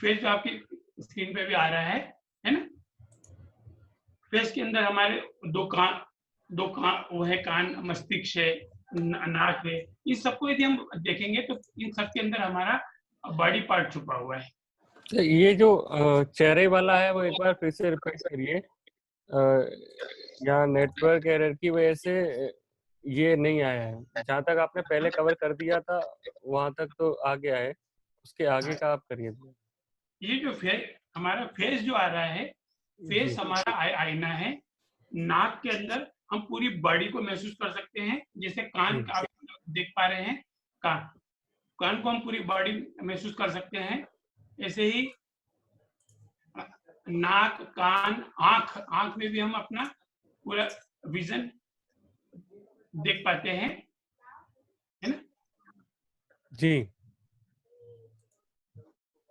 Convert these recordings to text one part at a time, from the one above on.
Face जो आपकी screen पे भी आ रहा है ना। फेस के अंदर हमारे दो कान वो है, कान, मस्तिष्क है, नाक है। इन सबको यदि हम देखेंगे तो इन सब के अंदर हमारा बॉडी पार्ट छुपा हुआ है। ये जो चेहरे वाला है वो एक बार फिर से रिपीट करिए। यहाँ नेटवर्क एरर की वजह से ये नहीं आया है। जहाँ तक आपने पहले कवर कर दिया था वहां तक तो आ गया है, उसके आगे का आप करिए। ये जो हमारा फेस जो आ रहा है, फेस हमारा आईना है। नाक के अंदर हम पूरी बॉडी को महसूस कर सकते हैं। जैसे कान आप देख पा रहे हैं, कान को हम पूरी बॉडी महसूस कर सकते हैं। ऐसे ही नाक, कान, आंख में भी हम अपना पूरा विजन देख पाते हैं, है ना जी।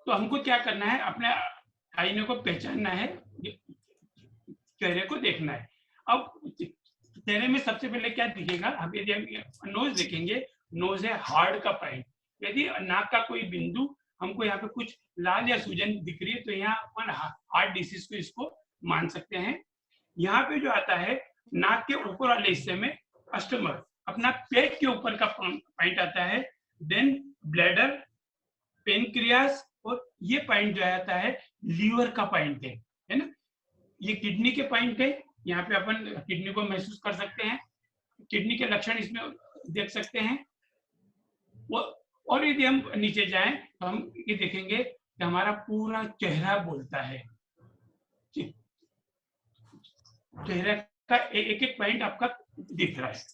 तो हमको क्या करना है, अपने आईने को पहचानना है, चेहरे को देखना है। अब चेहरे में सबसे पहले क्या दिखेगा, हम यदि हम नोज देखेंगे, नोज है हार्ड का पॉइंट। यदि नाक का कोई बिंदु हमको यहाँ पे कुछ लाल या सूजन दिख रही है तो यहाँ अपन हार्ट डिसीज को इसको मान सकते हैं। यहाँ पे जो आता है नाक के ऊपर वाले हिस्से में स्टमक, अपना पेट के ऊपर का पॉइंट आता है। देन ब्लैडर, पेनक्रियास, और ये पॉइंट जो आता है लीवर का पॉइंट है ना। ये किडनी के पॉइंट है, यहाँ पे अपन किडनी को महसूस कर सकते हैं, किडनी के लक्षण इसमें देख सकते हैं। और यदि हम नीचे जाएं तो हम ये देखेंगे कि हमारा पूरा चेहरा बोलता है। चेहरे का एक एक पॉइंट आपका दिख रहा है।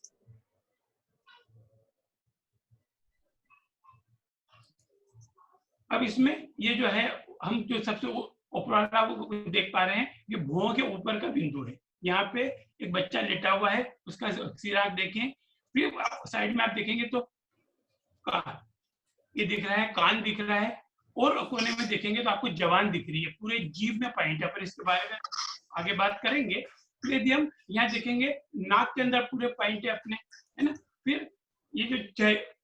अब इसमें ये जो है, हम जो सबसे ऊपर वाला वो देख पा रहे हैं, ये भुओं के ऊपर का बिंदु है। यहाँ पे एक बच्चा लेटा हुआ है, उसका सिर आप देखें, फिर साइड में आप देखेंगे तो ये दिख रहा है, कान दिख रहा है, और कोने में देखेंगे तो आपको जबान दिख रही है, पूरे जीभ में पॉइंट है। पर इसके बारे में आगे बात करेंगे। फिर यदि हम यहाँ देखेंगे, नाक के अंदर पूरे पॉइंट है अपने, है ना। फिर ये जो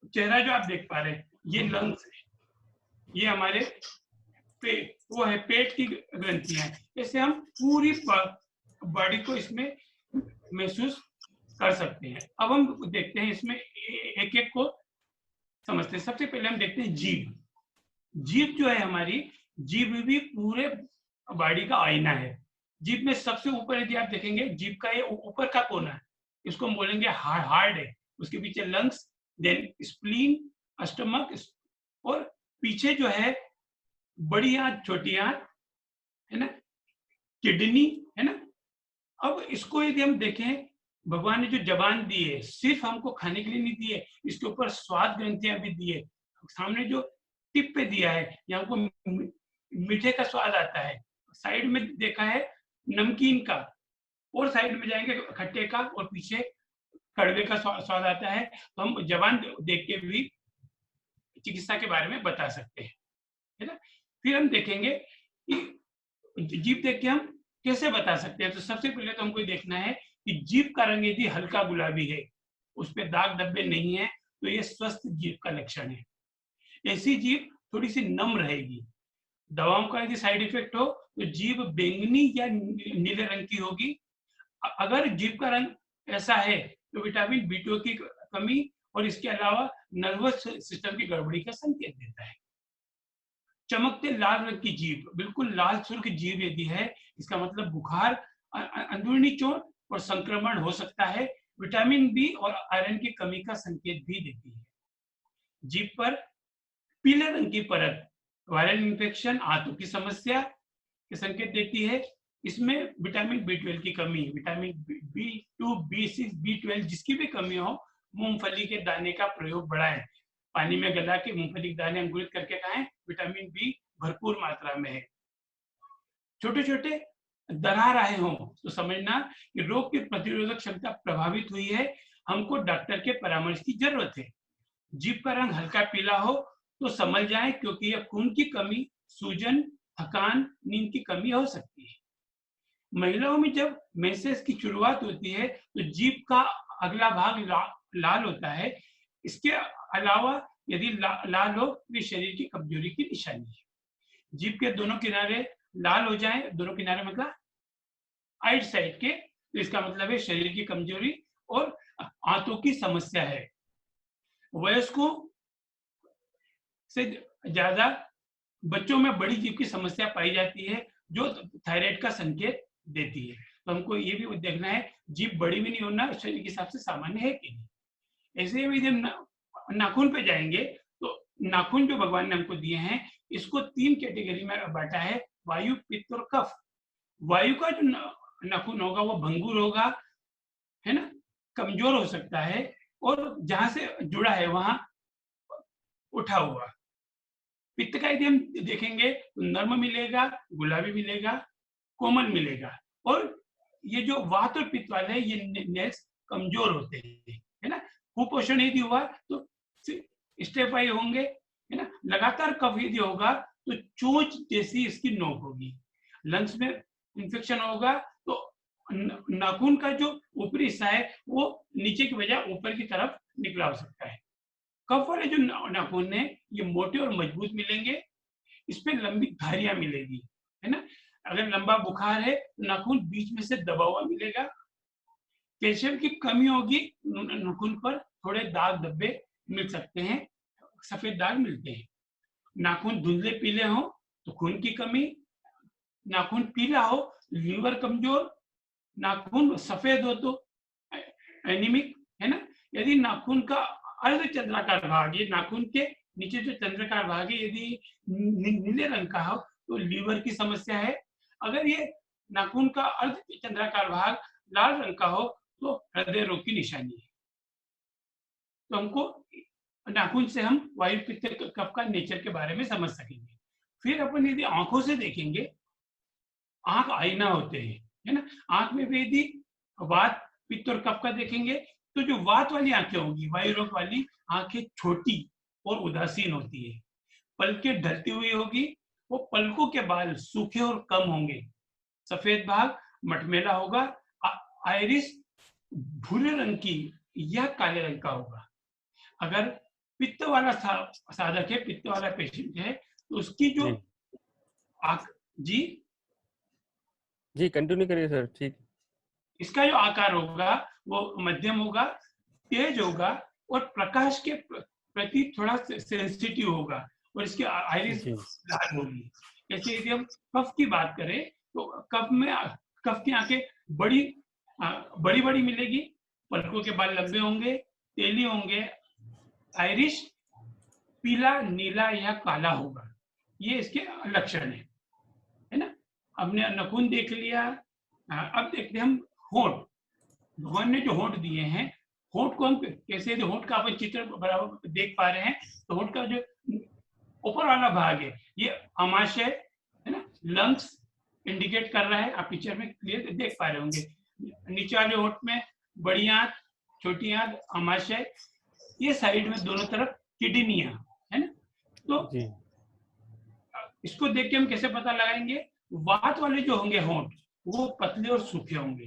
चेहरा जो आप देख पा रहे हैं, ये लंग्स है, ये हमारे वो है पेट की ग्रंथियां। ऐसे हम पूरी बॉडी को इसमें महसूस कर सकते हैं। अब हम देखते हैं इसमें एक एक को समझते हैं। सबसे पहले हम देखते हैं जीभ। जीभ जो है हमारी, जीभ भी पूरे बॉडी का आईना है। जीभ में सबसे ऊपर यदि आप देखेंगे, जीभ का ये ऊपर का कोना है, इसको हम बोलेंगे हार्ड है। उसके पीछे लंग्स, देन स्प्लीन, स्टमक, और पीछे जो है बड़ी आंत, छोटी आंत, है ना, किडनी, है ना। अब इसको यदि हम देखें, भगवान ने जो जबान दी है, सिर्फ हमको खाने के लिए नहीं दी है, इसके ऊपर स्वाद ग्रंथियां भी दी है। सामने जो टिप पे दिया है, यहाँ को मीठे का स्वाद आता है, साइड में देखा है नमकीन का, और साइड में जाएंगे खट्टे का, और पीछे कड़वे का स्वाद आता है। तो हम जबान देख के भी चिकित्सा के बारे में बता सकते हैं, है ना। फिर हम देखेंगे कि जीभ देख के हम कैसे बता सकते हैं। तो सबसे पहले तो हमको देखना है कि जीभ का रंग यदि हल्का गुलाबी है, उस पे दाग धब्बे नहीं है, तो ये स्वस्थ जीभ का लक्षण है। ऐसी जीभ थोड़ी सी नम रहेगी। दवाओं का यदि साइड इफेक्ट हो तो जीभ बैंगनी या नीले रंग की होगी। अगर जीभ का रंग ऐसा है तो विटामिन B2 की कमी और इसके अलावा नर्वस सिस्टम की गड़बड़ी का संकेत देता है। चमकते लाल रंग की जीभ, बिल्कुल लाल सुर्ख जीभ यदि है, इसका मतलब बुखार, अंदरूनी चोट और संक्रमण हो सकता है। विटामिन बी और आयरन की कमी का संकेत भी देती है। जीभ पर पीले रंग की परत वायरल इन्फेक्शन, आंतों की समस्या के संकेत देती है। इसमें विटामिन B12 की कमी, विटामिन B2, B6, B12 जिसकी भी कमी हो, मूंगफली के दाने का प्रयोग बढ़ाएं। पानी में गला के मूंगफली के दाने अंकुरित करके खाएं, विटामिन बी भरपूर मात्रा में है। छोटे छोटे दरार आए हों तो समझना कि रोग की प्रतिरोधक क्षमता प्रभावित हुई है, हमको डॉक्टर के परामर्श की जरूरत है। जीभ का रंग हल्का पीला हो तो समझ जाएं, क्योंकि यह खून की कमी, सूजन, थकान, नींद की कमी हो सकती है। महिलाओं में जब मेंसेस की शुरुआत होती है तो जीभ का अगला भाग लाल होता है। इसके अलावा यदि लाल हो तो शरीर की कमजोरी की निशानी है। जीभ के दोनों किनारे लाल हो जाएं, दोनों किनारे मतलब आइट साइड के, तो इसका मतलब है शरीर की कमजोरी और आंतों की समस्या है। वयस्कों से ज्यादा बच्चों में बड़ी जीभ की समस्या पाई जाती है, जो थायराइड का संकेत देती है। तो हमको ये भी देखना है जीभ बड़ी भी नहीं होना, शरीर के हिसाब से सामान्य है कि नहीं। ऐसे ही जब नाखून पे जाएंगे तो नाखून जो भगवान ने हमको दिए हैं, इसको 3 कैटेगरी में बांटा है, वायु, पित्त और कफ। वायु का जो नाखून होगा वो भंगुर होगा, है ना, कमजोर हो सकता है, और जहां से जुड़ा है वहां उठा हुआ। पित्त का यदि हम देखेंगे तो नर्म मिलेगा, गुलाबी मिलेगा, कोमल मिलेगा। और ये जो वात और पित्त वाले हैं, ये नेल्स कमजोर होते हैं, है ना। कुपोषण यदि हुआ तो स्टेफाई होंगे, है ना। लगातार कफ यदि होगा तो चोंच जैसी इसकी नोक होगी। लंग्स में इंफेक्शन होगा तो नाखून का जो ऊपरी हिस्सा है वो नीचे की बजाय ऊपर की तरफ निकला हो सकता है। कफ वाले जो नाखून है ये मोटे और मजबूत मिलेंगे, इसमें लंबी धारियां मिलेगी, है ना। अगर लंबा बुखार है तो नाखून बीच में से दबा हुआ मिलेगा। कैल्शियम की कमी होगी, नाखून पर थोड़े दाग धब्बे मिल सकते हैं, सफेद दाग मिलते हैं। नाखून धुंधले पीले हो तो खून की कमी, नाखून पीला हो लीवर कमजोर, नाखून सफेद हो तो एनीमिक, है ना। यदि नाखून का अर्ध चंद्राकार भाग, ये नाखून के नीचे जो चंद्राकार भाग है, यदि नीले रंग का हो तो लीवर की समस्या है। अगर ये नाखून का अर्ध चंद्राकार भाग लाल रंग का हो तो हृदय रोग की निशानी है। तो हमको नाखून से हम वायु, पित्त, कफ का नेचर के बारे में समझ सकेंगे। फिर अपन यदि आंखों से देखेंगे, आंख आईना होते हैं, है ना। आंख में भी यदि वात, पित्त और कफ का देखेंगे तो जो वात वाली आंखें होंगी, वायु रोग वाली आंखें छोटी और उदासीन होती है। पलकें ढलती हुई होगी, वो पलकों के बाल सूखे और कम होंगे। सफेद भाग मटमेला होगा। आइरिस भूरे रंग की या काले रंग का होगा। अगर पित्त वाला साधक है, पित्त वाला पेशेंट है, तो उसकी जो आंख जी कंटिन्यू करिए सर। ठीक, इसका जो आकार होगा वो मध्यम होगा, तेज होगा और प्रकाश के प्रति थोड़ा सेंसिटिव होगा, और इसकी आइरिस लाल होगी। जैसे यदि हम कफ की बात करें तो कफ की आंखें बड़ी बड़ी मिलेगी, पलकों के बाल लंबे होंगे, तेली होंगे, आइरिश पीला, नीला या काला होगा। ये इसके लक्षण है ना। हमने नाखून देख लिया। अब देखते हैं हम होंठ। भगवान ने जो होंठ दिए हैं, होंठ को हम कैसे, होंठ का अपन चित्र बराबर देख पा रहे हैं, तो होंठ का जो ऊपर वाला भाग है ये आमाशय है ना, लंग्स इंडिकेट कर रहा है, आप पिक्चर में क्लियर देख पा रहे होंगे। नीचे वाले होंठ में बड़ी आंत, छोटी आंत, आमाशय, ये साइड में दोनों तरफ किडनियां, है ना। तो इसको देख के हम कैसे पता लगाएंगे? वात वाले जो होंगे होंठ वो पतले और सूखे होंगे,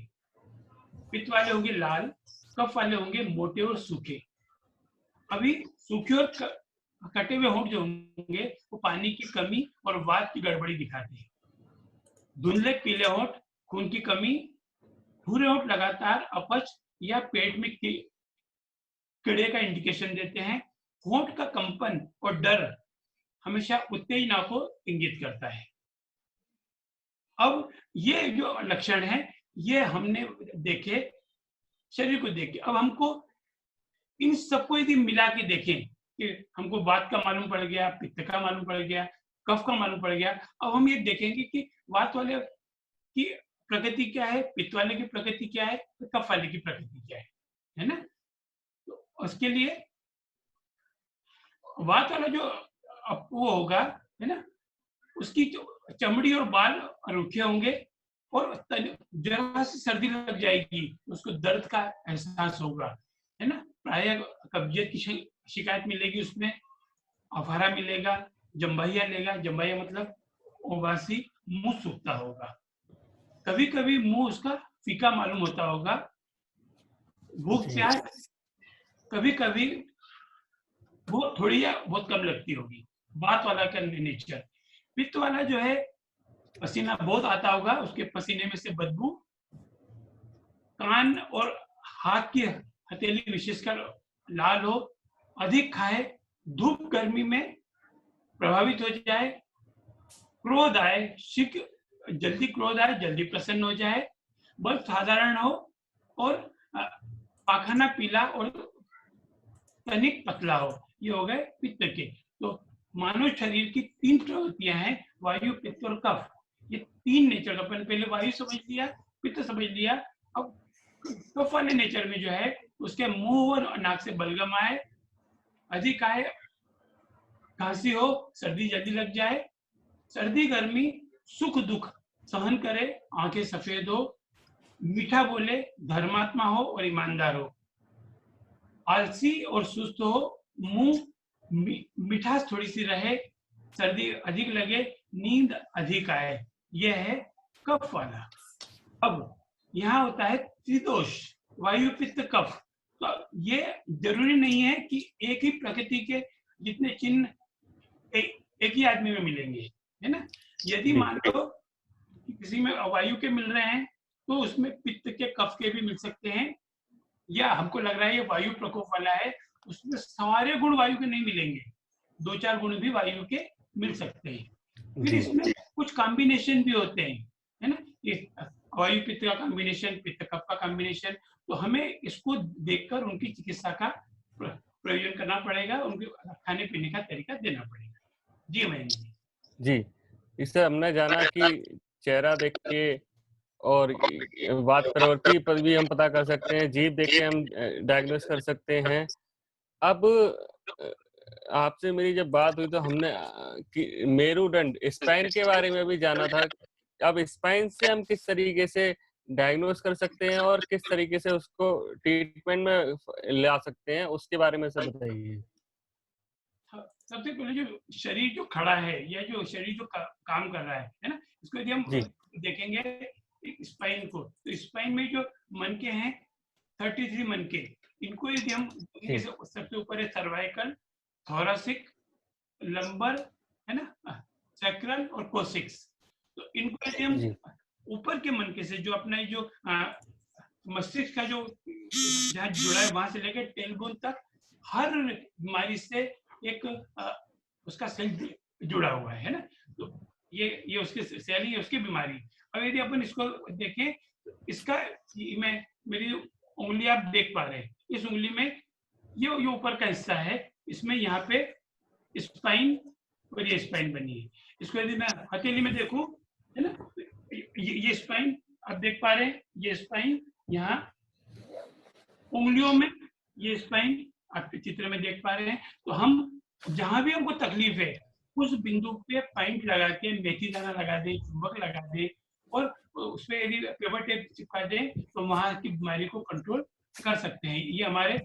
पित्त वाले होंगे लाल, कफ वाले होंगे मोटे और सूखे। अभी सूखे और कटे हुए होंठ जो होंगे वो पानी की कमी और वात की गड़बड़ी दिखाते हैं। धुंधले पीले होंठ खून की कमी, भूरे होंठ लगातार अपच या पेट में कीड़े का इंडिकेशन देते हैं। होंठ का कंपन और डर हमेशा उत्तेजना को इंगित करता है। अब ये जो लक्षण है ये हमने देखे शरीर को देखे। अब हमको इन सबको यदि मिला के देखें कि हमको वात का मालूम पड़ गया, पित्त का मालूम पड़ गया, कफ का मालूम पड़ गया, अब हम ये देखेंगे कि वात वाले की प्रकृति क्या है, पित्त वाले की प्रकृति क्या है, कफ वाले की प्रकृति क्या है ना। तो उसके लिए वात वाला जो वो होगा, है ना, उसकी चमड़ी और बाल रूखे होंगे और जरा सी सर्दी लग जाएगी उसको दर्द का एहसास होगा, है ना। प्राय कब्जियत की शिकायत मिलेगी, उसमें अफारा मिलेगा, जम्बाहिया लेगा, जम्बाहिया मतलब ओबासी, मुंह सूखता होगा, कभी कभी मुंह उसका फीका मालूम होता होगा, भूख प्यास कभी कभी वो थोड़ी या बहुत कम लगती होगी। बात वाला का नेचर। पित्त वाला जो है पसीना बहुत आता होगा, उसके पसीने में से बदबू, कान और हाथ की हथेली विशेषकर लाल हो, अधिक खाए, धूप गर्मी में प्रभावित हो जाए, क्रोध आए, जल्दी क्रोध आए, जल्दी प्रसन्न हो जाए, बल साधारण हो और पाखना पीला और तनिक पतला हो। ये हो गए पित्त के। तो मानव शरीर की 3 प्रवृत्तियां हैं, वायु, पित्त और कफ। ये 3 नेचर का, पहले वायु समझ लिया, पित्त समझ लिया, अब कफ वाले नेचर में जो है उसके मुंह और नाक से बलगम आए, अधिक आए, खांसी हो, सर्दी जल्दी लग जाए, सर्दी गर्मी, सुख दुख सहन करे, आंखें सफेद हो, मीठा बोले, धर्मात्मा हो और ईमानदार हो, आलसी और सुस्त हो, मुंह मिठास थोड़ी सी रहे, सर्दी अधिक लगे, नींद अधिक आए। यह है कफ वाला। अब यहाँ होता है त्रिदोष, वायु, पित्त, कफ। तो ये जरूरी नहीं है कि एक ही प्रकृति के जितने चिन्ह एक ही आदमी में मिलेंगे, है ना। यदि मान लो कि किसी में वायु के मिल रहे हैं तो उसमें पित्त के, कफ के भी मिल सकते हैं, या हमको लग रहा है ये वायु प्रकोप वाला है, उसमें सारे गुण वायु के नहीं मिलेंगे, 2-4 गुण भी वायु के मिल सकते हैं। फिर इसमें कुछ कॉम्बिनेशन भी होते हैं, है ना, ये वायु पित्त का कॉम्बिनेशन, पित्त कफ का कॉम्बिनेशन। तो हमें इसको देखकर उनकी चिकित्सा का प्रयोजन करना पड़ेगा, उनके खाने पीने का तरीका देना पड़ेगा। जी महेंद्र जी, इससे हमने जाना कि चेहरा देख के और बात प्रवृत्ति पर भी हम पता कर सकते हैं, जीभ देख के हम डायग्नोस कर सकते हैं। अब आपसे मेरी जब बात हुई तो हमने कि मेरुदंड, स्पाइन के बारे में भी जाना था। अब स्पाइन से हम किस तरीके से डायग्नोस कर सकते हैं और किस तरीके से उसको ट्रीटमेंट में ला सकते हैं, उसके बारे में सब बताइए। सबसे पहले जो शरीर जो खड़ा है या जो शरीर जो काम कर रहा है ना, इसको यदि हम देखेंगे स्पाइन को, तो स्पाइन में जो मनके हैं 33 मनके, इनको यदि हम सबसे ऊपर है सर्वाइकल, थोरासिक, लंबर, है ना, सैक्रल और कोसिक्स। तो इनको यदि हम ऊपर के मनके से, जो अपना जो मस्तिष्क का जो जहाँ जुड़ा है वहां से लेकर टेलबोन तक, हर बीमारी से एक उसका सेल जुड़ा हुआ है ना। तो ये उसके सेल ही, उसकी बीमारी। अब यदि अपन इसको देखें तो इसका, मैं मेरी उंगली आप देख पा रहे हैं, इस उंगली में ये ऊपर का हिस्सा है, इसमें यहाँ पे स्पाइन और ये स्पाइन बनी है। इसको यदि मैं हथेली में देखूं, है ना, ये स्पाइन आप देख पा रहे हैं, ये स्पाइन यहाँ उंगलियों में, ये स्पाइन आप चित्र में देख पा रहे हैं। तो हम जहां भी हमको तकलीफ है उस बिंदु पे पॉइंट लगा के मेथी दाना लगा दे, चुंबक लगा दे और उस पे यदि पेपर टेप चिपका दे तो वहां की बीमारी को कंट्रोल कर सकते हैं। ये हमारे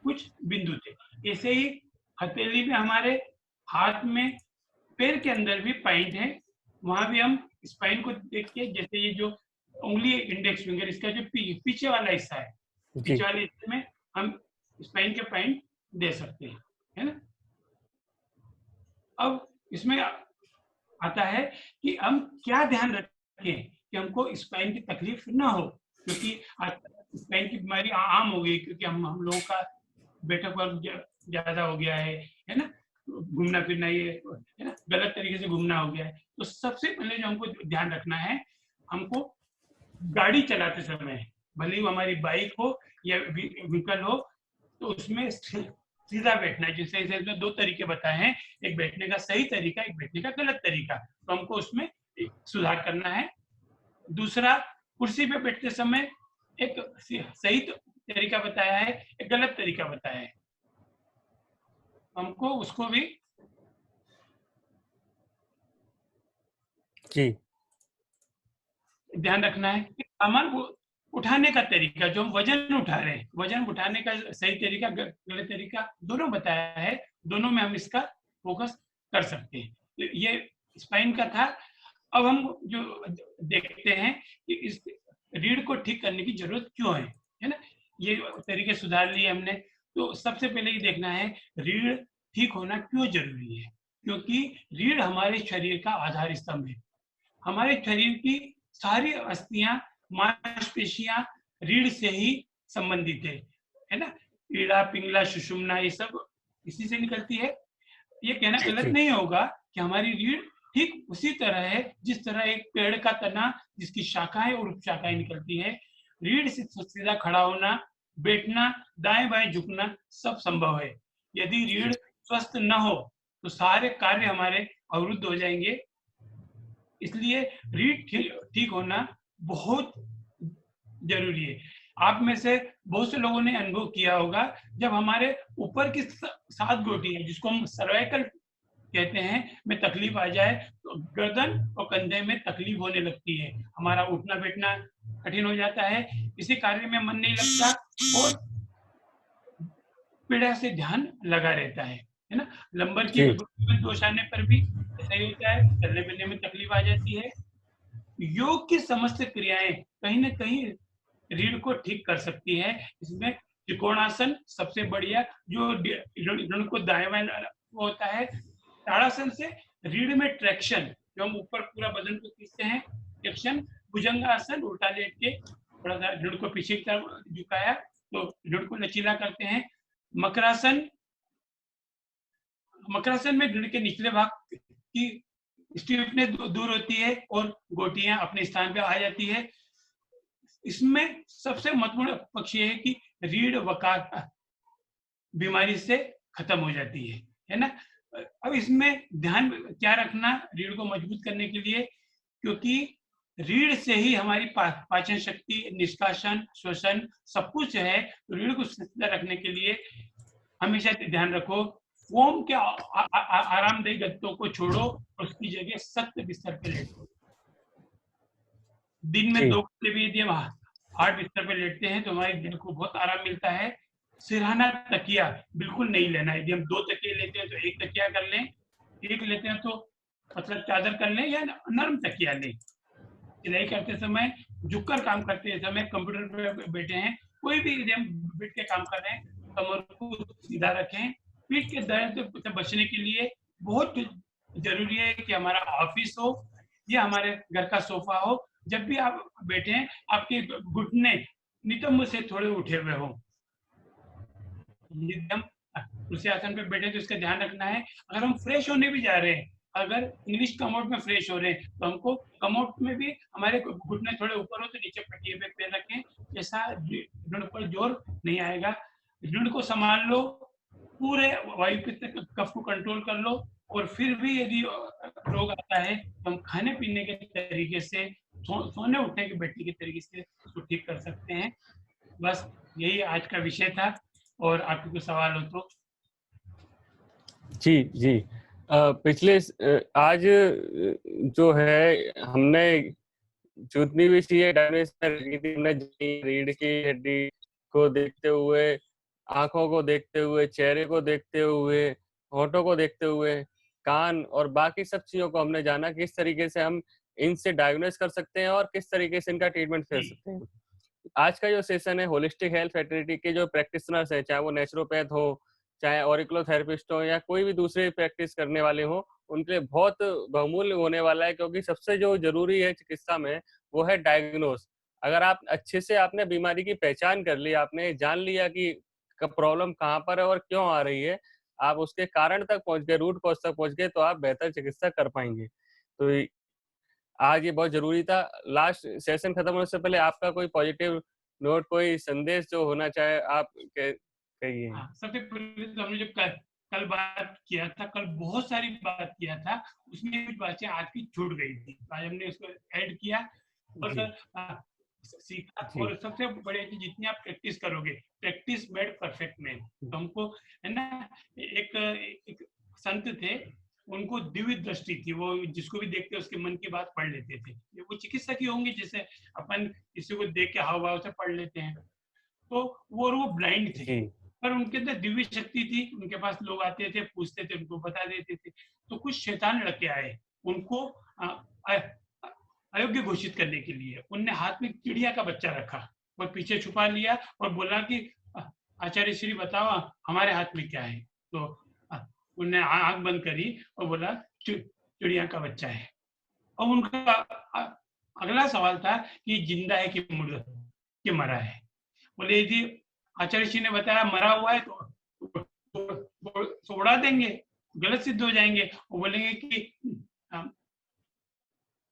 कुछ बिंदु थे। ऐसे ही हथेली में, हमारे हाथ में, पैर के अंदर भी पॉइंट है, वहां भी हम स्पाइन को देख के, जैसे ये जो उंगली इंडेक्स फिंगर, इसका जो पीछे वाला हिस्सा है, पीछे वाले हिस्से में हम स्पाइन के पॉइंट दे सकते हैं, है ना। अब इसमें आता है कि हम क्या ध्यान रखें कि हमको स्पाइन की तकलीफ ना हो, क्योंकि स्पाइन की बीमारी आम हो गई, क्योंकि हम लोगों का बैठक वर्क ज्यादा हो गया है ना, घूमना फिरना, ये है ना, गलत तरीके से घूमना हो गया है। तो सबसे पहले जो हमको ध्यान रखना है, हमको गाड़ी चलाते समय, भले ही हमारी बाइक हो या व्हीकल हो, तो उसमें सीधा बैठना है। जैसे इसमें 2 तरीके बताए हैं, एक बैठने का सही तरीका, एक बैठने का गलत तरीका, तो हमको उसमें सुधार करना है। दूसरा, कुर्सी पे बैठते समय एक सही तरीका बताया है, एक गलत तरीका बताया है, हमको उसको भी ध्यान रखना है। सामान उठाने का तरीका, जो हम वजन उठा रहे हैं, वजन उठाने का सही तरीका, गलत तरीका, दोनों बताया है, दोनों में हम इसका फोकस कर सकते हैं। तो ये स्पाइन का था। अब हम जो देखते हैं कि इस रीढ़ को ठीक करने की जरूरत क्यों है ना, ये तरीके सुधार लिए हमने। तो सबसे पहले ये देखना है रीढ़ ठीक होना क्यों जरूरी है। क्योंकि रीढ़ हमारे शरीर का आधार स्तंभ है। हमारे शरीर की सारी अस्थियां, मांसपेशियां रीढ़ से ही संबंधित है ना। ईड़ा, पिंगला, सुषुम्ना ये सब इसी से निकलती है। ये कहना गलत जी नहीं होगा कि हमारी रीढ़ ठीक उसी तरह है जिस तरह एक पेड़ का तना जिसकी शाखाएं और उपशाखाएं निकलती है। रीढ़ से सीधा खड़ा होना, बैठना, दाएं बाएं झुकना सब संभव है। यदि रीढ़ स्वस्थ न हो तो सारे कार्य हमारे अवरुद्ध हो जाएंगे। इसलिए रीढ़ ठीक होना बहुत जरूरी है। आप में से बहुत से लोगों ने अनुभव किया होगा, जब हमारे ऊपर की 7 गोटी है जिसको हम सर्वाइकल कहते हैं में तकलीफ आ जाए तो गर्दन और कंधे में तकलीफ होने लगती है। हमारा उठना बैठना कठिन हो जाता है, किसी कार्य में मन नहीं लगता और पीड़ा से ध्यान लगा रहता है ना। लंबर की जी दोष आने पर भी ऐसा ही होता है, चलने फिरने में तकलीफ आ जाती है। योग की समस्त क्रियाएं कहीं ना कहीं रीढ़ को ठीक कर सकती है। इसमें त्रिकोणासन सबसे बढ़िया, जो रीढ़ को दाएं बाएं होता है। ताड़ासन से रीढ़ में ट्रैक्शन, जो हम ऊपर पूरा बदन को खींचते हैं, ट्रैक्शन। भुजंगासन उल्टा लेट के थोड़ा सा रीढ़ को पीछे की तरफ झुकाया तो रीढ़ को लचीला करते हैं। मकरासन, मकरासन में रीढ़ के निचले भाग की स्टिफनेस दूर होती है और गोटियां अपने स्थान पे आ जाती है। इसमें सबसे महत्वपूर्ण पक्ष ये है कि रीढ़ वकार बीमारी से खत्म हो जाती है ना। अब इसमें ध्यान क्या रखना रीढ़ को मजबूत करने के लिए, क्योंकि रीढ़ से ही हमारी पाचन शक्ति, निष्कासन, श्वसन सब कुछ है। तो रीढ़ को सीधा रखने के लिए हमेशा ध्यान रखो, फोम के आरामदायी गद्दों को छोड़ो और उसकी जगह सख्त बिस्तर पे लेटो। दिन में जी 2 घंटे भी यदि हम हार्ड बिस्तर पे लेटते हैं तो हमारे दिल को बहुत आराम मिलता है। सिरहाना तकिया बिल्कुल नहीं लेना है। यदि हम 2 तकिए लेते हैं तो 1 तकिया कर लें, 1 लेते हैं तो मतलब चादर कर लें या नर्म तकिया लें। सिलाई करते समय, झुककर काम करते समय, कंप्यूटर पे बैठे हैं, कोई भी यदि हम बैठ के काम कर रहे हैं, कमर को सीधा रखें। पीठ के दर्द से बचने के लिए बहुत जरूरी है कि हमारा ऑफिस हो या हमारे घर का सोफा हो, जब भी आप बैठे हैं आपके घुटने नितंब से थोड़े उठे हुए हों। एकदम कुर्सी आसन पे बैठे तो इसका ध्यान रखना है। अगर हम फ्रेश होने भी जा रहे हैं, अगर इंग्लिश कमोड में फ्रेश हो रहे हैं तो हमको कमोड में भी हमारे घुटने थोड़े ऊपर हो तो नीचे पटिए पे पैर रखें, जैसा रीढ़ पर जोर नहीं आएगा। रीढ़ को संभाल लो, पूरे वायु कफ को कंट्रोल कर लो। और फिर भी यदि रोग आता है तो हम खाने पीने के तरीके से, सोने उठने के बैठने के तरीके से उसको ठीक कर सकते हैं। बस यही आज का विषय था, और आपके कुछ सवाल हो तो। जी जी पिछले आज जो है हमने जितनी भी चीजें रीढ़ की हड्डी को देखते हुए, आंखों को देखते हुए, चेहरे को देखते हुए, होठों को देखते हुए, कान और बाकी सब चीजों को हमने जाना किस तरीके से हम इनसे डायग्नोस कर सकते हैं और किस तरीके से इनका ट्रीटमेंट कर सकते हैं। आज का जो सेशन है होलिस्टिक हेल्थ फैटर्निटी के जो प्रैक्टिशनर्स है, चाहे वो नेचुरोपैथ हो, चाहे ऑरिकुलोथेरेपिस्ट हो या कोई भी दूसरे प्रैक्टिस करने वाले हो, उनके लिए बहुत बहुमूल्य होने वाला है, क्योंकि सबसे जो जरूरी है चिकित्सा में वो है डायग्नोस। अगर आप अच्छे से आपने बीमारी की पहचान कर ली, आपने जान लिया कि प्रॉब्लम कहाँ पर है और क्यों आ रही है, आप उसके कारण तक पहुंच गए, रूट कॉज तक पहुंच गए, तो आप बेहतर चिकित्सा कर पाएंगे। तो आज ये बहुत जरूरी था। लास्ट सेशन खत्म होने से पहले आपका कोई पॉजिटिव नोट, कोई संदेश जो होना चाहे आप कहिए। सबसे पहले तो हमने जो कल बात किया था, कल बहुत सारी बात किया था, उसमें कुछ बातें आज की छूट गई थी, आज हमने इसको ऐड किया और सीखा। और सबसे बड़ी चीज, जितनी आप प्रैक्टिस करोगे, प्रैक्टिस मेड परफेक्ट मैन। तो हमको है ना, एक संत थे, उनको दिव्य दृष्टि थी, वो जिसको भी देखते उसके मन की बात पढ़ लेते थे। वो चिकित्सक ही होंगे, जैसे अपन किसी को देख के हाव भाव से पढ़ लेते हैं। तो वो ब्लाइंड थे, पर उनके अंदर दिव्य शक्ति थी। उनके पास लोग आते थे, पूछते थे, उनको बता देते थे। तो कुछ शैतान लड़के आए उनको अयोग्य घोषित करने के लिए। उनने हाथ में चिड़िया का बच्चा रखा और पीछे छुपा लिया और बोला कि आचार्य श्री बताओ हमारे हाथ में क्या है। तो उन्होंने आंख बंद करी और बोला चिड़िया का बच्चा है। और उनका अगला सवाल था कि जिंदा है कि मुर्दा कि मरा है। बोले जी आचार्य जी ने बताया मरा हुआ है तो उड़ा देंगे, गलत सिद्ध हो जाएंगे। वो बोलेंगे कि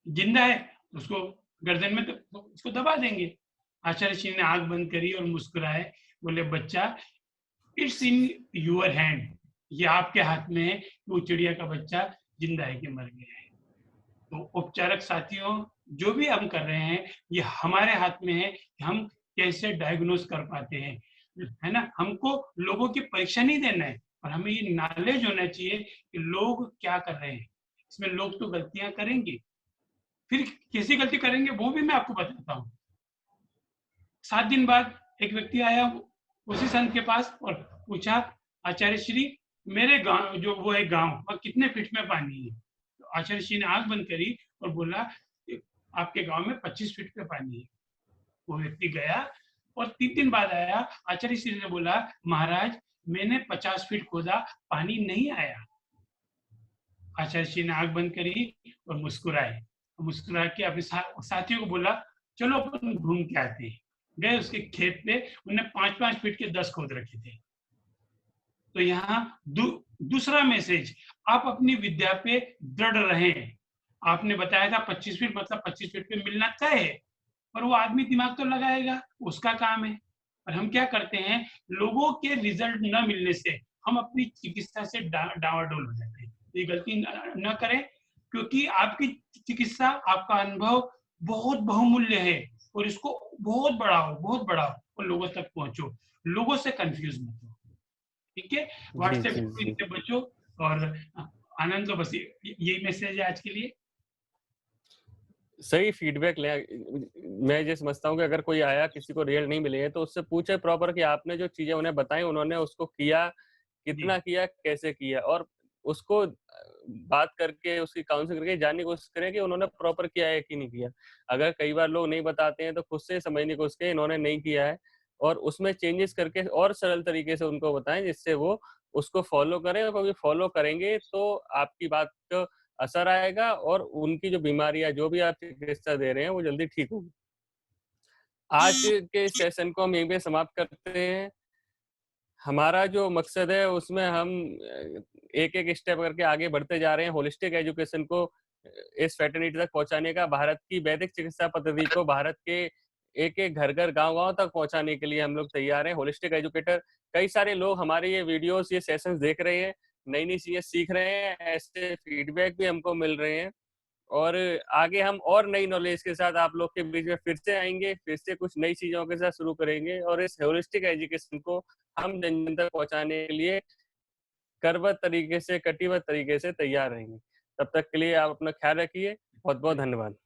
जिंदा है उसको गर्दन में तो उसको दबा देंगे। आचार्य जी ने आंख बंद करी और मुस्कुराए, बोले बच्चा इट्स इन यूर हैंड, ये आपके हाथ में है कि वो चिड़िया का बच्चा जिंदा है कि मर गया है। तो उपचारक साथियों, जो भी हम कर रहे हैं ये हमारे हाथ में है कि हम कैसे डायग्नोज कर पाते हैं, है ना। हमको लोगों की परीक्षा नहीं देना है, और हमें ये नॉलेज होना चाहिए कि लोग क्या कर रहे हैं। इसमें लोग तो गलतियां करेंगे, फिर कैसी गलती करेंगे वो भी मैं आपको बताता हूँ। 7 दिन बाद एक व्यक्ति आया उसी संत के पास और पूछा, आचार्य श्री मेरे गांव जो वो एक गांव वह कितने फीट में पानी है। तो आचार्य श्री ने आंख बंद करी और बोला आपके गांव में 25 फीट पे पानी है। वो व्यक्ति गया और 3 दिन बाद आया। आचार्य श्री ने बोला महाराज मैंने 50 फीट खोदा, पानी नहीं आया। आचार्य श्री ने आंख बंद करी और मुस्कुराए, मुस्कुरा के अपने साथियों को बोला चलो अपन घूम के आते हैं। गए उसके खेत पे, उन्होंने 5-5 फीट के 10 खोद रखे थे। तो यहाँ दूसरा मैसेज, आप अपनी विद्या पे दृढ़ रहें। आपने बताया था 25 फीट मतलब 25 फीट पे मिलना तय है, पर वो आदमी दिमाग तो लगाएगा, उसका काम है। और हम क्या करते हैं, लोगों के रिजल्ट न मिलने से हम अपनी चिकित्सा से डावाडोल हो जाते हैं। ये गलती न करें, क्योंकि आपकी चिकित्सा, आपका अनुभव बहुत बहुमूल्य है, और इसको बहुत बढ़ाओ और लोगों तक पहुंचो, लोगों से कंफ्यूज मत हो। ठीक है, व्हाट्सएप से बचो। और आनंद लो, बस यही मैसेज है आज के लिए। सही फीडबैक ले। मैं ये समझता हूँ कि अगर कोई आया किसी को रिजल्ट नहीं मिले तो उससे पूछे प्रॉपर कि आपने जो चीजें उन्हें बताई उन्होंने उसको किया, कितना किया, कैसे किया, और उसको बात करके उसकी काउंसलिंग करके जानने की कोशिश करें कि उन्होंने प्रॉपर किया है कि नहीं किया। अगर कई बार लोग नहीं बताते हैं तो खुद से समझने की कोशिश करें इन्होंने नहीं किया है, और उसमें चेंजेस करके और सरल तरीके से उनको बताएं जिससे वो उसको फॉलो करें। और क्योंकि फॉलो करेंगे तो आपकी बात को असर आएगा और उनकी जो बीमारियां जो भी आप चिकित्सा दे रहे हैं वो जल्दी ठीक होगी। आज के सेशन को हम यहीं पे समाप्त करते हैं। हमारा जो मकसद है उसमें हम एक एक स्टेप करके आगे बढ़ते जा रहे हैं। होलिस्टिक एजुकेशन को इस फैटर्निटी तक पहुंचाने का, भारत की वैदिक चिकित्सा पद्धति को भारत के एक एक घर घर गांव गांव तक पहुंचाने के लिए हम लोग तैयार हैं। होलिस्टिक एजुकेटर, कई सारे लोग हमारे ये वीडियोस, ये सेशंस देख रहे हैं, नई नई चीजें सीख रहे हैं, ऐसे फीडबैक भी हमको मिल रहे हैं। और आगे हम और नई नॉलेज के साथ आप लोग के बीच में फिर से आएंगे, फिर से कुछ नई चीजों के साथ शुरू करेंगे, और इस होलिस्टिक एजुकेशन को हम जन जन तक पहुंचाने के लिए करबद्ध तरीके से, कटिबद्ध तरीके से तैयार रहेंगे। तब तक के लिए आप अपना ख्याल रखिए। बहुत बहुत धन्यवाद।